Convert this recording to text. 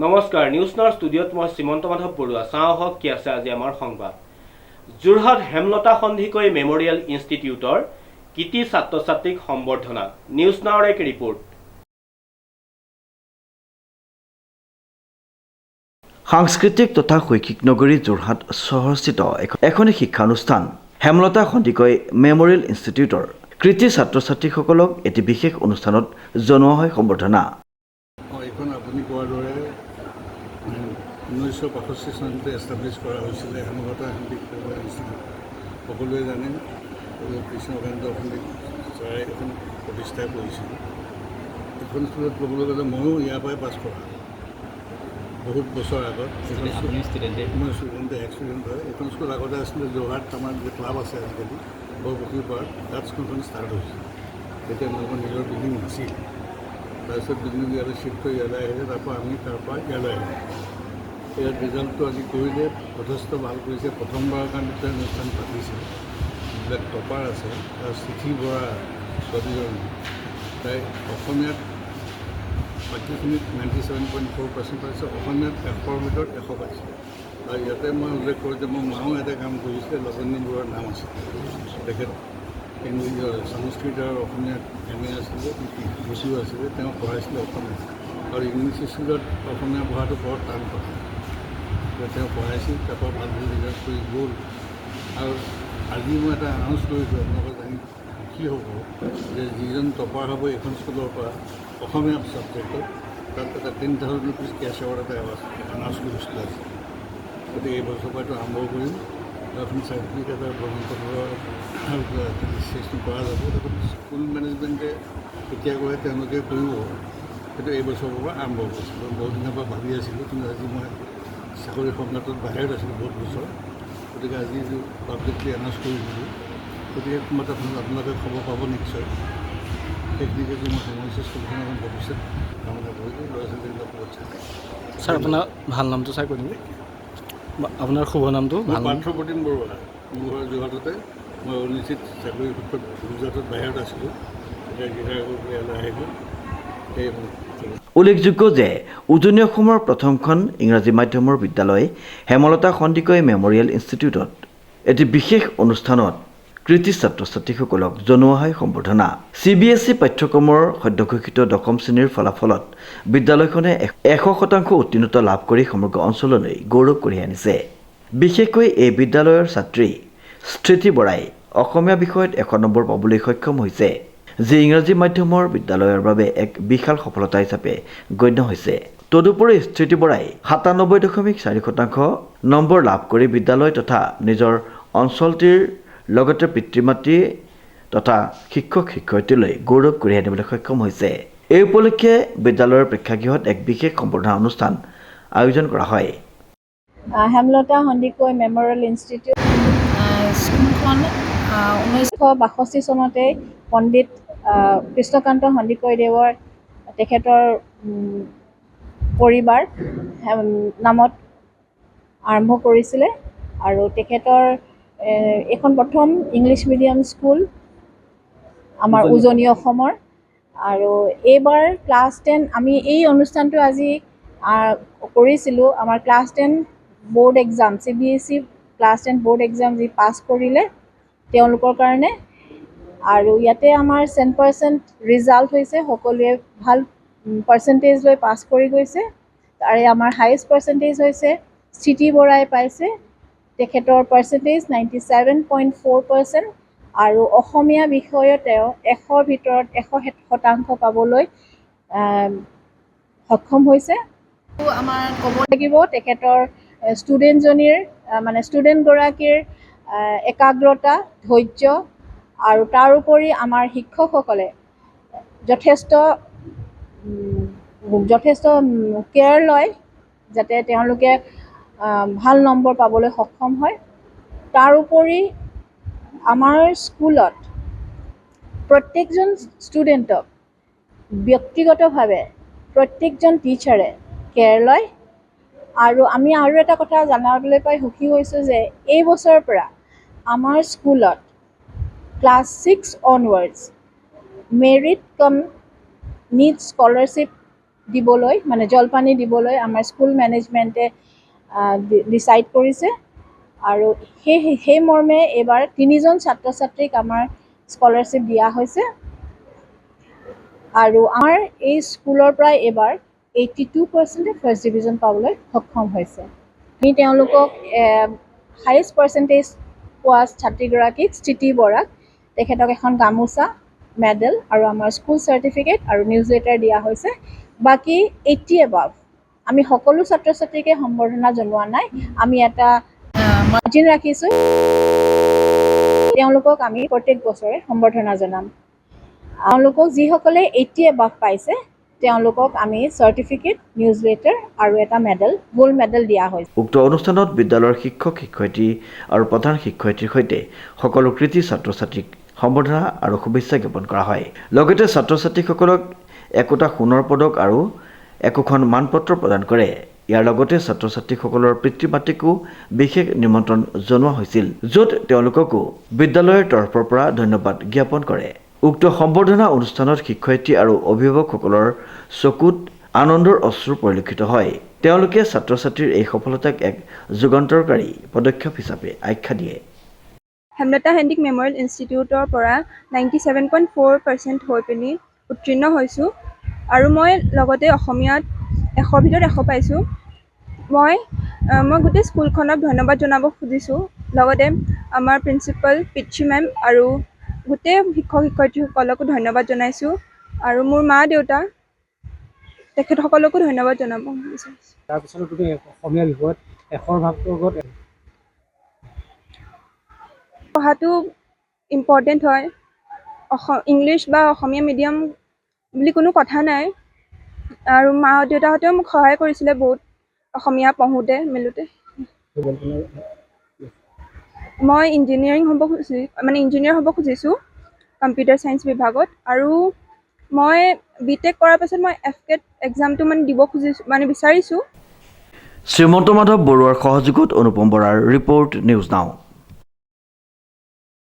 নমস্কাৰ নিউজ নাৰ ষ্টুডিঅ'ত মই শ্ৰীমন্ত মাধৱ বৰুৱা চাওঁ হওক কি আছে আজি আমাৰ সংবাদ যোৰহাট হেমলতা সন্ধিকৈ মেমৰিয়েল ইনষ্টিটিউটৰ কৃতি ছাত্ৰ ছাত্ৰীক সম্বৰ্ধনা নিউজ নাওৰ এক ৰিপৰ্ট সাংস্কৃতিক তথা শৈক্ষিক নগৰী যোৰহাট চহৰস্থিত এখন শিক্ষানুষ্ঠান হেমলতা সন্ধিকৈ মেমৰিয়েল ইনষ্টিটিউটৰ কৃতি ছাত্ৰ ছাত্ৰীসকলক এটি বিশেষ অনুষ্ঠানত জনোৱা হয় সম্বৰ্ধনা। এইখন আপুনি কোৱাৰ দৰে 1965 চনতে এষ্টাব্লিছ কৰা হৈছিলে হেমলতা সন্ধিকৈ ইনষ্টিটিউট। সকলোৱে জানে কৃষ্ণকান্ত পণ্ডিত ছাৰে এখন প্ৰতিষ্ঠা কৰিছিল। এইখন স্কুলত ক'বলৈ গ'লে ময়ো ইয়াৰ পৰাই পাছ কৰা বহুত বছৰ আগত। মই ষ্টুডেণ্টে এক্সপিৰিয়েঞ্চ হয়। এইখন স্কুল আগতে আছিলে যোৰহাট আমাৰ যে ক্লাব আছে আজিকালি বৰপুখুৰী পাৰ্ক, তাত স্কুলখন ষ্টাৰ্ট হৈছিল। তেতিয়া মোৰ নিজৰ বিল্ডিং নাছিল। তাৰপিছত বিল্ডিং ইয়ালৈ চিফ্ট কৰি ইয়ালৈ আহিলে, তাৰপৰা আমি তাৰপৰা ইয়ালৈ আহিলোঁ। ইয়াত ৰিজাল্টটো আজি কৰিলে যথেষ্ট ভাল কৰিছে। প্ৰথমবাৰৰ কাৰণে এটা অনুষ্ঠান পাতিছে। যিবিলাক টপাৰ আছে তাৰ চিঠি বৰা ছোৱালীজনী তাই অসমীয়াত বাকীখিনিত 97.4% পাইছে, অসমীয়াত 100ৰ ভিতৰত 100 পাইছে। আৰু ইয়াতে মই উল্লেখ কৰোঁ যে মোৰ মাও এটা কাম কৰিছিলে, লৱনী বৰুৱাৰ নাম আছিল। তেখেত সংস্কৃত আৰু অসমীয়াত MA আছিলে, BCU আছিলে, তেওঁ পঢ়াইছিলে অসমীয়া। আৰু ইংলিছ স্কুলত অসমীয়া পঢ়াটো বৰ টান কথা। তেওঁ পঢ়াইছিল, তাৰপৰা ভাল ভাল ৰিজাল্ট কৰি গ'ল। আৰু আজি মই এটা এনাউন্স কৰিছোঁ, আপোনালোকে জানি সুখী হ'ব যে যিজন টপাৰ হ'ব এইখন স্কুলৰ পৰা অসমীয়া ছাবজেক্টত, তাত এটা 10,000 rupees কেছ এৱাৰ্ড এটা এনাউন্স কৰিছিলোঁ আজি। গতিকে এই বছৰৰ পৰা এইটো আৰম্ভ কৰিম। এখন চাৰ্টিফিকেট এটা গ্ৰহণ ৰেজিষ্ট্ৰেশ্যন কৰা যাব। স্কুল মেনেজমেণ্টে কেতিয়া কৰে তেওঁলোকে কৰিব, সেইটো এই বছৰৰ পৰা আৰম্ভ কৰিছিলোঁ। বহুত দিনৰ পৰা ভাবি আছিলোঁ, কিন্তু আজি মই চাকৰি সংঘাতত বাহিৰত আছিলোঁ বহুত বছৰ। গতিকে আজি এইটো পাব্লিকলি এনাউন্স কৰি দিলোঁ। গতিকে সময়ত আপোনালোকে খবৰ পাব নিশ্চয়। সেইখিনিকে যে মই সমস্যা স্কুলখনৰ ভৱিষ্যত কামনা কৰিলোঁ, ল'ৰা ছোৱালীবিলাক শুভেচ্ছা। ছাৰ আপোনাৰ ভাল নামটো ছাৰ কৈ দিব, আপোনাৰ শুভ নামটো? পাৰ্থপ্ৰতিম বৰুৱা। মোৰ ঘৰ যোৰহাটতে। মই অনিশ্চিত চাকৰি সূত্ৰত গুজৰাটত বাহিৰত আছিলোঁ। এতিয়া ৰিটায়াৰ কৰি পেলাই ইয়ালৈ আহিলোঁ। সেই উল্লেখযোগ্য যে উজনি অসমৰ প্ৰথমখন ইংৰাজী মাধ্যমৰ বিদ্যালয় হেমলতা সন্ধিকৈ মেমৰিয়েল ইনষ্টিটিউটত এটি বিশেষ অনুষ্ঠানত কৃতি ছাত্ৰ ছাত্ৰীসকলক জনোৱা হয় সম্বৰ্ধনা। CBSE পাঠ্যক্ৰমৰ সদ্যঘোষিত 10ম শ্ৰেণীৰ ফলাফলত বিদ্যালয়খনে 100% উত্তীৰ্ণতা লাভ কৰি সমগ্ৰ অঞ্চললৈ গৌৰৱ কঢ়িয়াই আনিছে। বিশেষকৈ এই বিদ্যালয়ৰ ছাত্ৰী স্থিতি বৰাই অসমীয়া বিষয়ত 100 নম্বৰ পাবলৈ সক্ষম হৈছে, যি ইংৰাজী মাধ্যমৰ বিদ্যালয়ৰ বাবে এক বিশাল সফলতা হিচাপে গণ্য হৈছে। তদুপৰি স্থিতি বৰাই 97.4% নম্বৰ লাভ কৰি বিদ্যালয় তথা নিজৰ অঞ্চলটিৰ লগতে পিতৃ মাতৃ তথা শিক্ষক শিক্ষয়িত্ৰীলৈ গৌৰৱ কঢ়িয়াই আনিবলৈ সক্ষম হৈছে। এই উপলক্ষে বিদ্যালয়ৰ প্ৰেক্ষাগৃহত এক বিশেষ সম্বৰ্ধনা অনুষ্ঠান আয়োজন কৰা হয়। হেমলতা সন্ধিকৈ মেমৰিয়েল ইনষ্টিটিউট স্কুলখন 1962 চনতেই পণ্ডিত কৃষ্ণকান্ত সন্দিকৈদেৱৰ তেখেতৰ পৰিবাৰ নামত আৰম্ভ কৰিছিলে। আৰু তেখেতৰ এইখন প্ৰথম ইংলিছ মিডিয়াম স্কুল আমাৰ উজনি অসমৰ। আৰু এইবাৰ ক্লাছ 10 আমি এই অনুষ্ঠানটো আজি কৰিছিলোঁ। আমাৰ class 10 board exam, CBSE class 10 board exam যি পাছ কৰিলে তেওঁলোকৰ কাৰণে। আৰু ইয়াতে আমাৰ 100% ৰিজাল্ট হৈছে, সকলোৱে ভাল পাৰ্চেণ্টেজ লৈ পাছ কৰি গৈছে। তাৰে আমাৰ হায়েষ্ট পাৰ্চেণ্টেজ হৈছে স্থিতি বৰাই পাইছে, তেখেতৰ পাৰ্চেণ্টেজ 97.4%। আৰু অসমীয়া বিষয়ত তেওঁ 100ৰ ভিতৰত 100% পাবলৈ সক্ষম হৈছে। আমাৰ ক'ব লাগিব তেখেতৰ ষ্টুডেণ্টগৰাকীৰ একাগ্ৰতা, ধৈৰ্য, আৰু তাৰোপৰি আমাৰ শিক্ষকসকলে যথেষ্ট কেয়াৰ লয় যাতে তেওঁলোকে ভাল নম্বৰ পাবলৈ সক্ষম হয়। তাৰোপৰি আমাৰ স্কুলত প্ৰত্যেকজন ষ্টুডেণ্টক ব্যক্তিগতভাৱে প্ৰত্যেকজন টিচাৰে কেয়াৰ লয়। আৰু আমি আৰু এটা কথা জানিবলৈ পাই সুখী হৈছোঁ যে এই বছৰৰ পৰা আমাৰ স্কুলত ক্লাছ 6 অনৱাৰ্ডছ মেৰিট কাম নিড স্কলাৰশ্বিপ দিবলৈ মানে জলপানী দিবলৈ আমাৰ স্কুল মেনেজমেণ্টে ডিচাইড কৰিছে আৰু সেই মৰ্মে এইবাৰ 3জন ছাত্ৰ ছাত্ৰীক আমাৰ স্কলাৰশ্বিপ দিয়া হৈছে আৰু আমাৰ এই স্কুলৰ পৰা এইবাৰ 82% ফাৰ্ষ্ট ডিভিজন পাবলৈ সক্ষম হৈছে। আমি তেওঁলোকক হায়েষ্ট পাৰ্চেণ্টেজ পোৱা ছাত্ৰীগৰাকীক স্থিতি বৰাক তেখেতক এখন গামোচা মেডেল আৰু আমাৰ স্কুল চাৰ্টিফিকেট আৰু নিউজ লেটাৰ দিয়া হৈছে। বাকী 80 এবাভ আমি সকলো ছাত্ৰ ছাত্ৰীকে সম্বৰ্ধনা জনোৱা নাই, আমি এটা মাৰ্জিন ৰাখিছোঁ, তেওঁলোকক আমি প্ৰত্যেক বছৰে সম্বৰ্ধনা জনাম। তেওঁলোকক যিসকলে 80 এবাভ পাইছে তেওঁলোকক আমি চাৰ্টিফিকেট, নিউজ লেটাৰ আৰু এটা মেডেল, গোল্ড মেডেল দিয়া হৈছে। উক্ত অনুষ্ঠানত বিদ্যালয়ৰ শিক্ষক শিক্ষয়িত্ৰী আৰু প্ৰধান শিক্ষয়িত্ৰীৰ সৈতে সকলো কৃতি ছাত্ৰ ছাত্ৰীক সম্বৰ্ধনা আৰু শুভেচ্ছা জ্ঞাপন কৰা হয়। লগতে ছাত্ৰ ছাত্ৰীসকলক একোটা সোণৰ পদক আৰু একোখন মানপত্ৰ প্ৰদান কৰে। ইয়াৰ লগতে ছাত্ৰ ছাত্ৰীসকলৰ পিতৃ মাতৃকো বিশেষ নিমন্ত্ৰণ জনোৱা হৈছিল, য'ত তেওঁলোককো বিদ্যালয়ৰ তৰফৰ পৰা ধন্যবাদ জ্ঞাপন কৰে। উক্ত সম্বৰ্ধনা অনুষ্ঠানত শিক্ষয়িত্ৰী আৰু অভিভাৱকসকলৰ চকুত আনন্দৰ অশ্ৰু পৰিলক্ষিত হয়। তেওঁলোকে ছাত্ৰ ছাত্ৰীৰ এই সফলতাক এক যুগান্তৰকাৰী পদক্ষেপ হিচাপে আখ্যা দিয়ে। হেমলতা হেণ্ডিক মেমৰিয়েল ইনষ্টিটিউটৰ পৰা 97.4% হৈ পিনি উত্তীৰ্ণ হৈছোঁ আৰু মই লগতে অসমীয়াত 100ৰ ভিতৰত 100 পাইছোঁ। মই গোটেই স্কুলখনক ধন্যবাদ জনাব খুজিছোঁ, লগতে আমাৰ প্ৰিন্সিপাল পিতৃ মেম আৰু গোটেই শিক্ষক শিক্ষয়িত্ৰীসকলকো ধন্যবাদ জনাইছোঁ আৰু মোৰ মা দেউতা তেখেতসকলকো ধন্যবাদ জনাব বিচাৰিছোঁ। তাৰপিছত তুমি অসমীয়া বিষয়ত 100ৰ ভাগত পঢ়াটো ইম্পৰ্টেণ্ট হয়। ইংলিছ বা অসমীয়া মিডিয়াম বুলি কোনো কথা নাই আৰু মা দেউতাহঁতেও মোক সহায় কৰিছিলে বহুত অসমীয়া পঢ়োঁতে মেলোঁতে। মই ইঞ্জিনিয়াৰ হ'ব খুজিছোঁ কম্পিউটাৰ ছায়েন্স বিভাগত আৰু মই BTech কৰাৰ পাছত মই FCAT এক্সামটো দিব খুজিছোঁ, বিচাৰিছোঁ। শ্ৰীমন্ত মাধৱ বৰুৱাৰ সহযোগত অনুপম বৰাৰ ৰিপৰ্ট, নিউজ নাও।